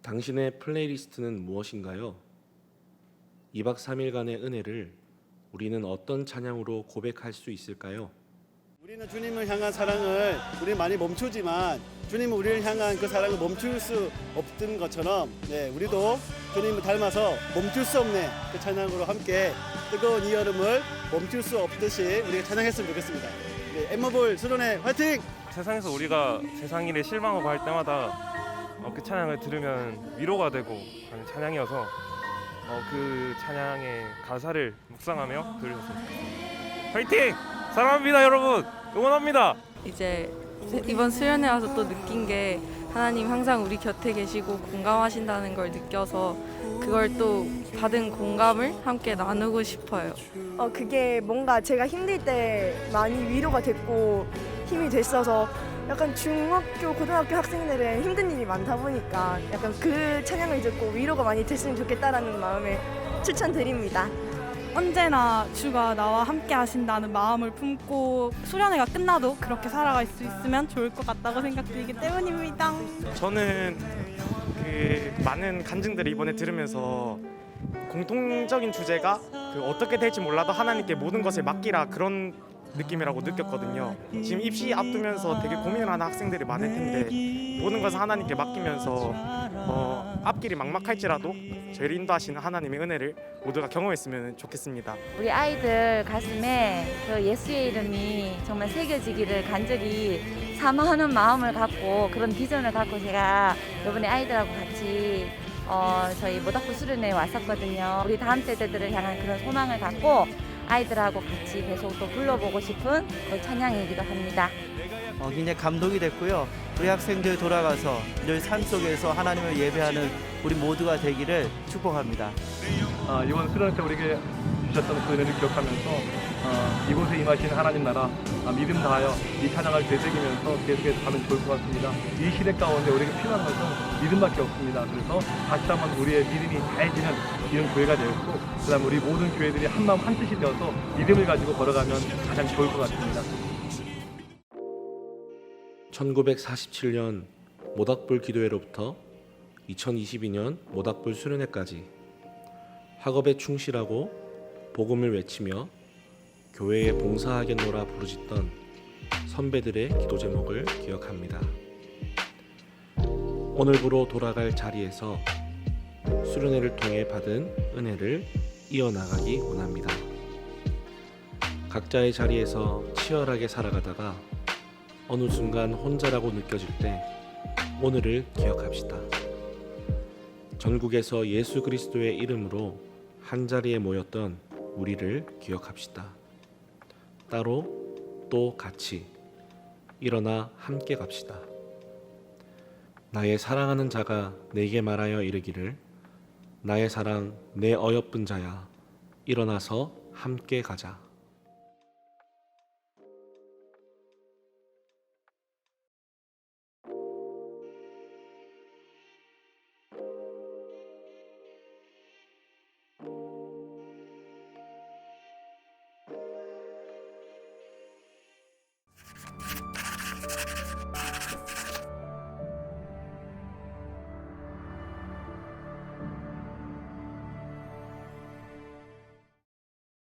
당신의 플레이리스트는 무엇인가요? 2박 3일간의 은혜를 우리는 어떤 찬양으로 고백할 수 있을까요? 우리는 주님을 향한 사랑을 우리 많이 멈추지만 주님은 우리를 향한 그 사랑을 멈출 수 없던 것처럼 우리도 주님을 닮아서 멈출 수 없는 그 찬양으로 함께 뜨거운 이 여름을 멈출 수 없듯이 우리가 찬양했으면 좋겠습니다. 엠머볼 수련회 화이팅! 세상에서 우리가 세상 일에 실망하고 할 때마다 그 찬양을 들으면 위로가 되고 하는 찬양이어서 그 찬양의 가사를 묵상하며 들으셨으면 좋겠습니다. 화이팅! 사랑합니다 여러분! 응원합니다! 이제 이번 수련회 와서 또 느낀 게 하나님 항상 우리 곁에 계시고 공감하신다는 걸 느껴서 그걸 또 받은 공감을 함께 나누고 싶어요. 그게 뭔가 제가 힘들 때 많이 위로가 됐고 힘이 됐어서 약간 중학교, 고등학교 학생들은 힘든 일이 많다 보니까 약간 그 찬양을 듣고 위로가 많이 됐으면 좋겠다라는 마음에 추천드립니다. 언제나 주가 나와 함께 하신다는 마음을 품고 수련회가 끝나도 그렇게 살아갈 수 있으면 좋을 것 같다고 생각되기 때문입니다. 저는 그 많은 간증들을 이번에 들으면서 공통적인 주제가 어떻게 될지 몰라도 하나님께 모든 것을 맡기라 그런 느낌이라고 느꼈거든요. 지금 입시 앞두면서 되게 고민을 하는 학생들이 많을 텐데 모든 것을 하나님께 맡기면서 앞길이 막막할지라도 저희를 인도하시는 하나님의 은혜를 모두가 경험했으면 좋겠습니다. 우리 아이들 가슴에 그 예수의 이름이 정말 새겨지기를 간절히 사모하는 마음을 갖고 그런 비전을 갖고 제가 이번에 아이들하고 같이 저희 모닥불 수련회에 왔었거든요. 우리 다음 세대들을 향한 그런 소망을 갖고 아이들하고 같이 계속 또 불러보고 싶은 그 찬양이기도 합니다. 굉장히 감동이 됐고요. 우리 학생들 돌아가서 늘 삶 속에서 하나님을 예배하는 우리 모두가 되기를 축복합니다. 이번 수련회 때 우리에게 주셨던 그 은혜를 기억하면서 이곳에 임하시는 하나님 나라 믿음 다하여 이 찬양을 되새기면서 계속해서 가면 좋을 것 같습니다. 이 시대 가운데 우리에게 필요한 것은 믿음밖에 없습니다. 그래서 다시 한번 우리의 믿음이 다해지는 이런 교회가 되었고 그 다음에 우리 모든 교회들이 한마음 한뜻이 되어서 믿음을 가지고 걸어가면 가장 좋을 것 같습니다. 1947년 모닥불 기도회로부터 2022년 모닥불 수련회까지 학업에 충실하고 복음을 외치며 교회에 봉사하겠노라 부르짖던 선배들의 기도 제목을 기억합니다. 오늘부로 돌아갈 자리에서 수련회를 통해 받은 은혜를 이어나가기 원합니다. 각자의 자리에서 치열하게 살아가다가 어느 순간 혼자라고 느껴질 때 오늘을 기억합시다. 전국에서 예수 그리스도의 이름으로 한자리에 모였던 우리를 기억합시다. 따로 또 같이 일어나 함께 갑시다. 나의 사랑하는 자가 내게 말하여 이르기를 나의 사랑 내 어여쁜 자야 일어나서 함께 가자.